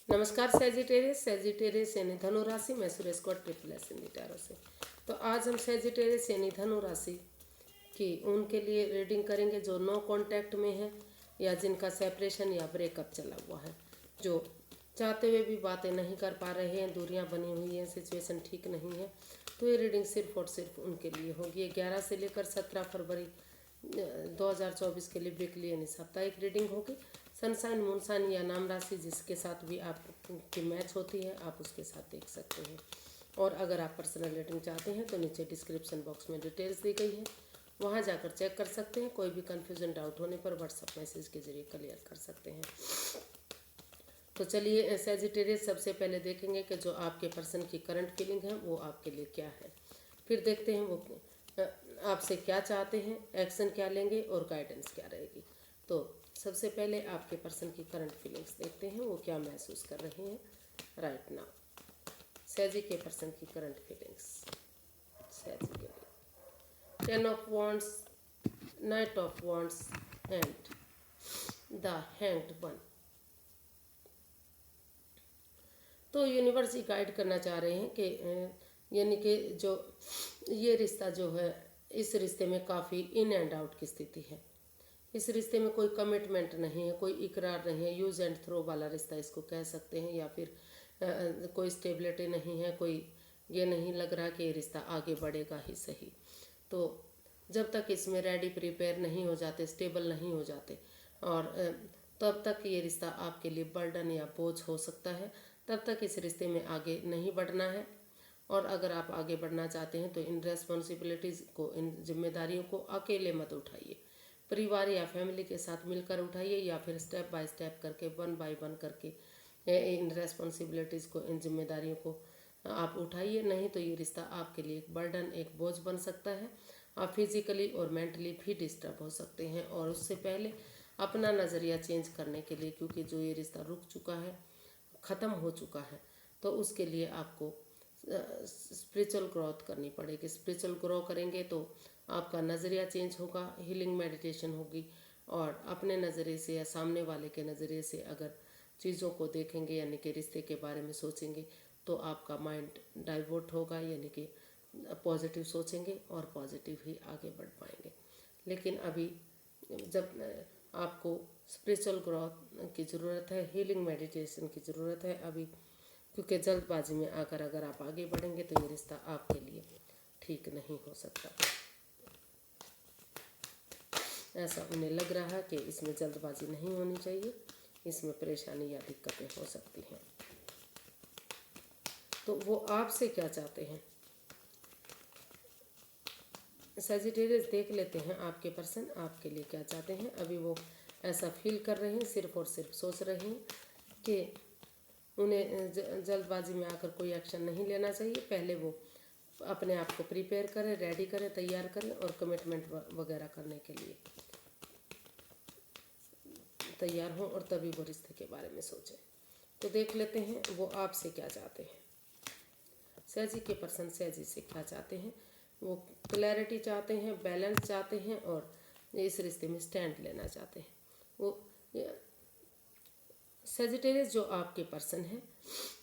नमस्कार सेजिटेरियस यानी धनु राशि। मैं Suresh Kaut triple S Hindi tarot से। तो आज हम सेजिटेरियस यानी धनु राशि की उनके लिए रीडिंग करेंगे जो नो कांटेक्ट में है या जिनका सेपरेशन या ब्रेकअप चला हुआ है, जो चाहते हुए भी बातें नहीं कर पा रहे हैं, दूरियां बनी हुई हैं, सिचुएशन ठीक नहीं है। तो ये रीडिंग सिर्फ और सिर्फ उनके लिए होगी। ये 11 से लेकर 17 फरवरी 2024 के लिए वीकली यानी साप्ताहिक रीडिंग होगी। सनसाइन मूनसाइन या नाम राशि जिसके साथ भी आपकी मैच होती है आप उसके साथ देख सकते हैं। और अगर आप पर्सनल रीडिंग चाहते हैं तो नीचे डिस्क्रिप्शन बॉक्स में डिटेल्स दी गई है, वहाँ जाकर चेक कर सकते हैं। कोई भी कन्फ्यूजन डाउट होने पर व्हाट्सएप मैसेज के जरिए क्लियर कर सकते हैं। तो चलिए सेजिटेरियस सबसे पहले देखेंगे कि जो आपके पर्सन की करंट फीलिंग है वो आपके लिए क्या है। फिर देखते हैं वो आपसे क्या चाहते हैं, एक्शन क्या लेंगे और गाइडेंस क्या रहेगी। तो सबसे पहले आपके पर्सन की करंट फीलिंग्स देखते हैं, वो क्या महसूस कर रहे हैं राइट नाउ। सेजी के पर्सन की करंट फीलिंग्स सेजी के लिए 10 of wands, night of wands and the hanged one. तो यूनिवर्स ही गाइड करना चाह रहे हैं कि यानी कि जो ये रिश्ता जो है, इस रिश्ते में काफ़ी इन एंड आउट की स्थिति है। इस रिश्ते में कोई कमिटमेंट नहीं है, कोई इकरार नहीं है, यूज़ एंड थ्रो वाला रिश्ता इसको कह सकते हैं। या फिर कोई स्टेबिलिटी नहीं है, कोई ये नहीं लग रहा कि ये रिश्ता आगे बढ़ेगा ही सही। तो जब तक इसमें रेडी प्रिपेयर नहीं हो जाते, स्टेबल नहीं हो जाते, और तब तक ये रिश्ता आपके लिए बर्डन या बोझ हो सकता है। तब तक इस रिश्ते में आगे नहीं बढ़ना है। और अगर आप आगे बढ़ना चाहते हैं तो इन रेस्पॉन्सिबिलिटीज़ को, इन जिम्मेदारियों को अकेले मत उठाइए। परिवार या फैमिली के साथ मिलकर उठाइए, या फिर स्टेप बाय स्टेप करके, वन बाय वन करके इन रेस्पॉन्सिबिलिटीज़ को, इन जिम्मेदारियों को आप उठाइए। नहीं तो ये रिश्ता आपके लिए एक बर्डन, एक बोझ बन सकता है। आप फिजिकली और मेंटली भी डिस्टर्ब हो सकते हैं। और उससे पहले अपना नज़रिया चेंज करने के लिए, क्योंकि जो ये रिश्ता रुक चुका है, ख़त्म हो चुका है, तो उसके लिए आपको स्पिरिचुअल ग्रोथ करनी पड़ेगी। स्पिरिचुअल ग्रो करेंगे तो आपका नज़रिया चेंज होगा, हीलिंग मेडिटेशन होगी, और अपने नज़रिए से या सामने वाले के नज़रिए से अगर चीज़ों को देखेंगे, यानी कि रिश्ते के बारे में सोचेंगे, तो आपका माइंड डाइवर्ट होगा, यानी कि पॉजिटिव सोचेंगे और पॉजिटिव ही आगे बढ़ पाएंगे। लेकिन अभी जब आपको स्पिरिचुअल ग्रोथ की ज़रूरत है, हीलिंग मेडिटेशन की ज़रूरत है अभी, क्योंकि जल्दबाजी में आकर अगर आप आगे बढ़ेंगे तो ये रिश्ता आपके लिए ठीक नहीं हो सकता। ऐसा उन्हें लग रहा है कि इसमें जल्दबाजी नहीं होनी चाहिए, इसमें परेशानी या दिक्कतें हो सकती हैं। तो वो आपसे क्या चाहते हैं सेजिटेरियस, देख लेते हैं आपके पर्सन आपके लिए क्या चाहते हैं। अभी वो ऐसा फील कर रहे हैं, सिर्फ और सिर्फ सोच रहे हैं कि उन्हें जल्दबाजी में आकर कोई एक्शन नहीं लेना चाहिए। पहले वो अपने आप को प्रिपेयर करें, रेडी करें, तैयार करें, और कमिटमेंट वगैरह करने के लिए तैयार हों, और तभी वो रिश्ते के बारे में सोचें। तो देख लेते हैं वो आपसे क्या चाहते हैं। सेजी के पर्सन सेजी से क्या चाहते हैं। वो क्लैरिटी चाहते हैं, बैलेंस चाहते हैं, और इस रिश्ते में स्टैंड लेना चाहते हैं। वो सेजिटेरियस जो आपके पर्सन है,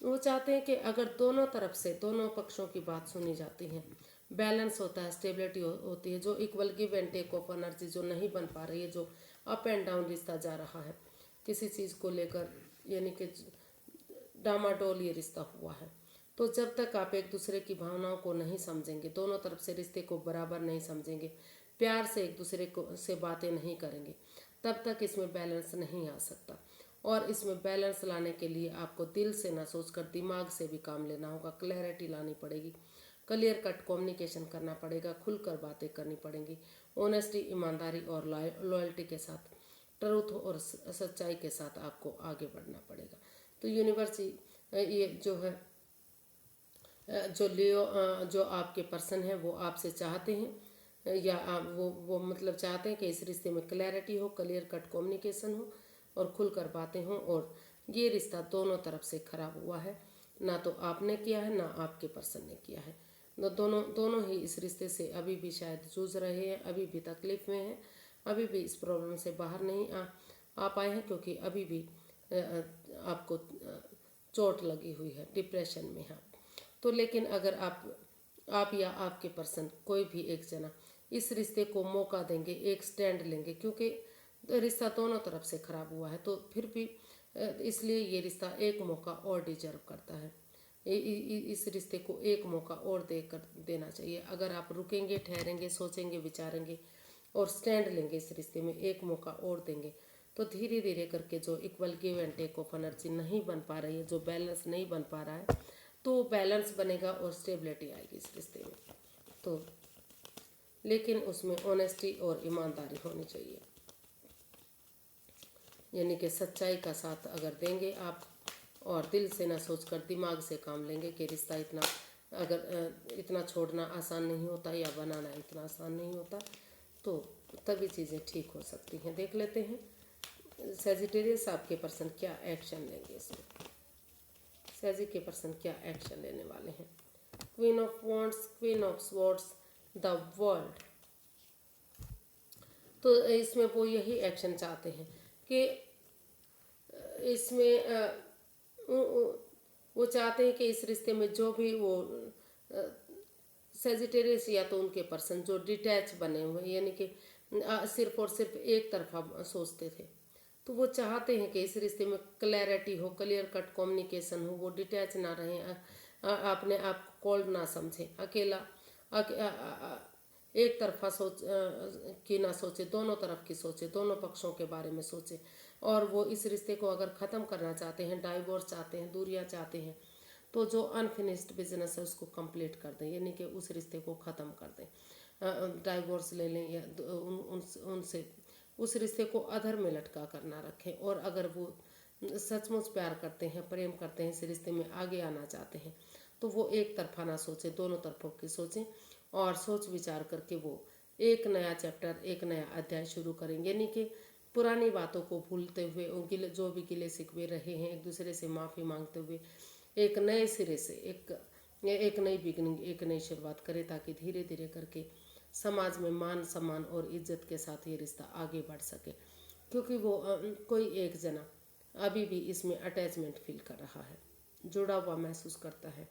वो चाहते हैं कि अगर दोनों तरफ से, दोनों पक्षों की बात सुनी जाती है, बैलेंस होता है, स्टेबिलिटी होती है, जो equal give and take of energy जो नहीं बन पा रही है, जो अप एंड डाउन रिश्ता जा रहा है किसी चीज़ को लेकर, यानी कि डामाडोल ये रिश्ता हुआ है। तो जब तक आप एक दूसरे की भावनाओं को नहीं समझेंगे, दोनों तरफ से रिश्ते को बराबर नहीं समझेंगे, प्यार से एक दूसरे को से बातें नहीं करेंगे, तब तक इसमें बैलेंस नहीं आ सकता। और इसमें बैलेंस लाने के लिए आपको दिल से ना सोचकर दिमाग से भी काम लेना होगा। क्लैरिटी लानी पड़ेगी, क्लियर कट कम्युनिकेशन करना पड़ेगा, खुलकर बातें करनी पड़ेंगी, ऑनेस्टी, ईमानदारी और लॉयल्टी के साथ, ट्रूथ और सच्चाई के साथ आपको आगे बढ़ना पड़ेगा। तो यूनिवर्स ये जो है, जो लियो, जो आपके पर्सन है वो आपसे चाहते हैं, या वो मतलब चाहते हैं कि इस रिश्ते में क्लैरिटी हो, क्लियर कट कम्युनिकेशन हो, और खुलकर बातें हों। और ये रिश्ता दोनों तरफ से खराब हुआ है, ना तो आपने किया है ना आपके पर्सन ने किया है। दोनों ही इस रिश्ते से अभी भी शायद जूझ रहे हैं, अभी भी तकलीफ में हैं, अभी भी इस प्रॉब्लम से बाहर नहीं आ पाए हैं, क्योंकि अभी भी आपको चोट लगी हुई है, डिप्रेशन में है। तो लेकिन अगर आप या आपके पर्सन कोई भी एक जना इस रिश्ते को मौका देंगे, एक स्टैंड लेंगे, क्योंकि रिश्ता दोनों तरफ से खराब हुआ है, तो फिर भी इसलिए ये रिश्ता एक मौका और डिजर्व करता है। इस रिश्ते को एक मौका और देना चाहिए। अगर आप रुकेंगे, ठहरेंगे, सोचेंगे, विचारेंगे और स्टैंड लेंगे इस रिश्ते में, एक मौका और देंगे, तो धीरे धीरे करके जो equal give and take of energy नहीं बन पा रही है, जो बैलेंस नहीं बन पा रहा है, तो बैलेंस बनेगा और स्टेबिलिटी आएगी इस रिश्ते में। तो लेकिन उसमें ऑनेस्टी और ईमानदारी होनी चाहिए, यानी कि सच्चाई का साथ अगर देंगे आप और दिल से ना सोचकर दिमाग से काम लेंगे कि रिश्ता इतना छोड़ना आसान नहीं होता या बनाना इतना आसान नहीं होता, तो तभी चीज़ें ठीक हो सकती हैं। देख लेते हैं सैजिटेरियस आपके पर्सन क्या एक्शन लेंगे इसमें। सैजी के पर्सन क्या एक्शन लेने वाले हैं। Queen of wands, queen of swords, the world. तो इसमें वो यही एक्शन चाहते हैं कि इसमें वो चाहते हैं कि इस रिश्ते में जो भी वो सेजिटेरियस या तो उनके पर्सन जो डिटैच बने हुए, यानी कि सिर्फ और सिर्फ एक तरफा सोचते थे, तो वो चाहते हैं कि इस रिश्ते में क्लैरिटी हो, क्लियर कट कम्युनिकेशन हो, वो डिटैच ना रहें, अपने आप को कोल्ड ना समझें, अकेला एक तरफा की ना सोचे, दोनों तरफ की सोचे, दोनों पक्षों के बारे में सोचे। और वो इस रिश्ते को अगर ख़त्म करना चाहते हैं, डाइवोर्स चाहते हैं, दूरियां चाहते हैं, तो जो अनफिनिश्ड बिजनेस है उसको कंप्लीट कर दें, यानी कि उस रिश्ते को ख़त्म कर दें, डाइवोर्स ले लें या उनसे उस रिश्ते को अधर में लटका कर ना रखें। और अगर वो सचमुच प्यार करते हैं, प्रेम करते हैं, इस रिश्ते में आगे आना चाहते हैं, तो वो एक तरफा ना सोचें, दोनों तरफों की सोचें और सोच विचार करके वो एक नया चैप्टर, एक नया अध्याय शुरू करेंगे, यानी कि पुरानी बातों को भूलते हुए, उनके जो भी गिले शिकवे रहे हैं, एक दूसरे से माफ़ी मांगते हुए एक नए सिरे से एक नई बिगनिंग, एक नई शुरुआत करें, ताकि धीरे धीरे करके समाज में मान सम्मान और इज्जत के साथ ये रिश्ता आगे बढ़ सके। क्योंकि वो कोई एक जना अभी भी इसमें अटैचमेंट फील कर रहा है, जुड़ा हुआ महसूस करता है,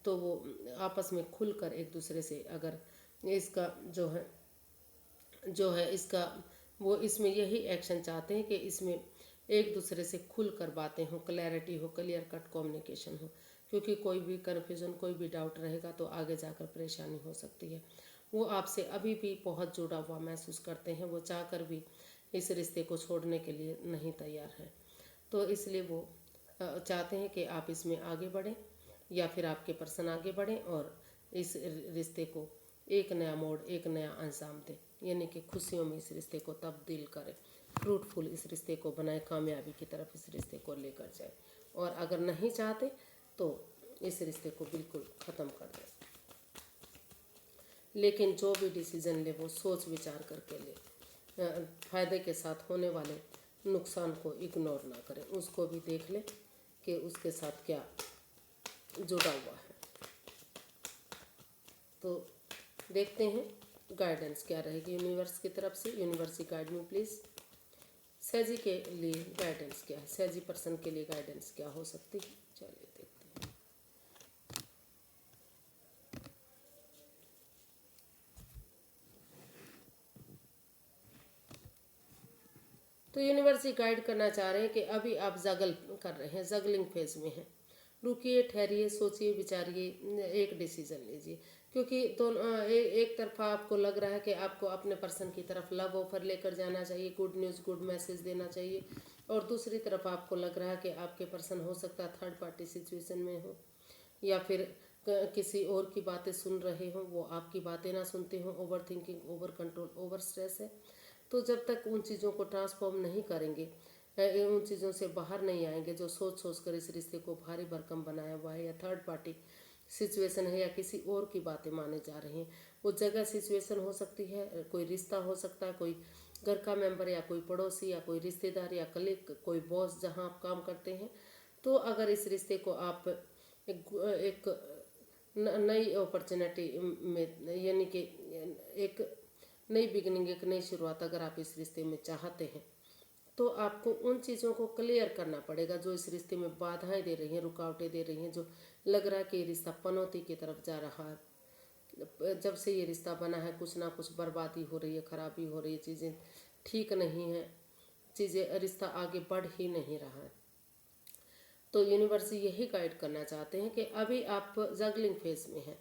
तो वो आपस में खुलकर एक दूसरे से अगर इसका जो है इसका वो इसमें यही एक्शन चाहते हैं कि इसमें एक दूसरे से खुलकर बातें हो, क्लैरिटी हो, क्लियर कट कम्युनिकेशन हो, क्योंकि कोई भी कन्फ्यूजन, कोई भी डाउट रहेगा तो आगे जाकर परेशानी हो सकती है। वो आपसे अभी भी बहुत जुड़ा हुआ महसूस करते हैं, वो चाहकर भी इस रिश्ते को छोड़ने के लिए नहीं तैयार है। तो इसलिए वो चाहते हैं कि आप इसमें आगे बढ़ें या फिर आपके पर्सन आगे बढ़ें और इस रिश्ते को एक नया मोड़, एक नया अंजाम दें, यानी कि खुशियों में इस रिश्ते को तब्दील करें, फ्रूटफुल इस रिश्ते को बनाए, कामयाबी की तरफ इस रिश्ते को लेकर जाए। और अगर नहीं चाहते तो इस रिश्ते को बिल्कुल ख़त्म कर दें। लेकिन जो भी डिसीजन ले वो सोच विचार करके ले, फ़ायदे के साथ होने वाले नुकसान को इग्नोर ना करें, उसको भी देख लें कि उसके साथ क्या जुड़ा हुआ है। तो देखते हैं गाइडेंस क्या रहेगी यूनिवर्स की तरफ से। Universe guide me please. सैजी के लिए गाइडेंस क्या है, सैजी पर्सन के लिए गाइडेंस क्या हो सकती है, चलिए देखते हैं। तो यूनिवर्स गाइड करना चाह रहे हैं कि अभी आप जगल कर रहे हैं, जगलिंग फेज में हैं। रुकिए, ठहरिए, सोचिए, विचारिए, एक डिसीजन लीजिए, क्योंकि दोनों एक तरफा आपको लग रहा है कि आपको अपने पर्सन की तरफ लव ऑफर लेकर जाना चाहिए, गुड न्यूज़, गुड मैसेज देना चाहिए, और दूसरी तरफ आपको लग रहा है कि आपके पर्सन हो सकता है थर्ड पार्टी सिचुएशन में हो या फिर किसी और की बातें सुन रहे हो, वो आपकी बातें ना सुनते हो, over thinking, over control, over stress है। तो जब तक उन चीज़ों को ट्रांसफॉर्म नहीं करेंगे, उन चीज़ों से बाहर नहीं आएंगे जो सोच सोच कर इस रिश्ते को भारी भरकम बनाया हुआ है, या थर्ड पार्टी सिचुएशन है, या किसी और की बातें माने जा रही हैं, वो जगह सिचुएशन हो सकती है, कोई रिश्ता हो सकता है, कोई घर का मेंबर या कोई पड़ोसी या कोई रिश्तेदार या कलीग, कोई बॉस जहां आप काम करते हैं। तो अगर इस रिश्ते को आप एक नई अपॉर्चुनिटी में, यानी कि एक नई बिगनिंग, एक नई शुरुआत अगर आप इस रिश्ते में चाहते हैं, तो आपको उन चीज़ों को क्लियर करना पड़ेगा जो इस रिश्ते में बाधाएं दे रही हैं, रुकावटें दे रही हैं, जो लग रहा है कि ये रिश्ता पनौती की तरफ जा रहा है। जब से ये रिश्ता बना है कुछ ना कुछ बर्बादी हो रही है, खराबी हो रही है, चीज़ें ठीक नहीं हैं, चीज़ें रिश्ता आगे बढ़ ही नहीं रहा है। तो यूनिवर्स यही गाइड करना चाहते हैं कि अभी आप जगलिंग फेज में हैं।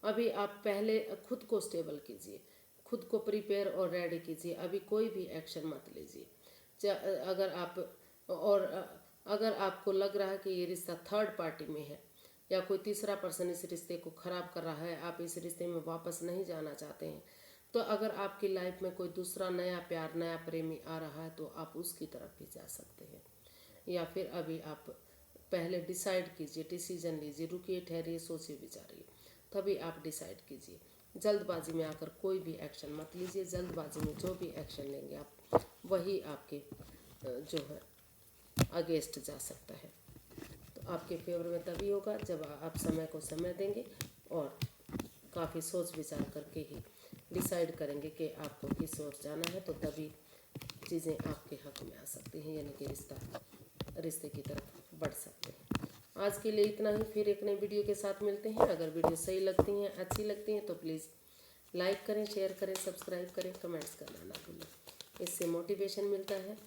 अभी आप पहले खुद को स्टेबल कीजिए, खुद को प्रिपेयर और रेडी कीजिए। अभी कोई भी एक्शन मत लीजिए। अगर आपको लग रहा है कि ये रिश्ता थर्ड पार्टी में है या कोई तीसरा पर्सन इस रिश्ते को ख़राब कर रहा है, आप इस रिश्ते में वापस नहीं जाना चाहते हैं, तो अगर आपकी लाइफ में कोई दूसरा नया प्यार, नया प्रेमी आ रहा है तो आप उसकी तरफ भी जा सकते हैं। या फिर अभी आप पहले डिसाइड कीजिए, डिसीजन लीजिए, रुकिए, ठहरिए, सोचिए, विचारिए, तभी आप डिसाइड कीजिए। जल्दबाजी में आकर कोई भी एक्शन मत लीजिए। जल्दबाजी में जो भी एक्शन लेंगे आप, वही आपके जो है अगेंस्ट जा सकता है। तो आपके फेवर में तभी होगा जब आप समय को समय देंगे और काफ़ी सोच विचार करके ही डिसाइड करेंगे कि आपको किस ओर जाना है, तो तभी चीज़ें आपके हक में आ सकती हैं, यानी कि रिश्ते की तरफ बढ़ सकते हैं। आज के लिए इतना ही, फिर एक नई वीडियो के साथ मिलते हैं। अगर वीडियो सही लगती हैं, अच्छी लगती हैं तो प्लीज़ लाइक करें, शेयर करें, सब्सक्राइब करें, कमेंट्स करना ना भूलें। इससे मोटिवेशन मिलता है,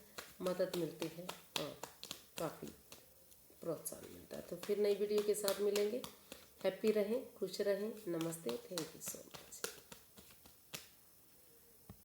मदद मिलती है और काफ़ी प्रोत्साहन मिलता है। तो फिर नई वीडियो के साथ मिलेंगे। हैप्पी रहें, खुश रहें। नमस्ते, थैंक यू सो मच।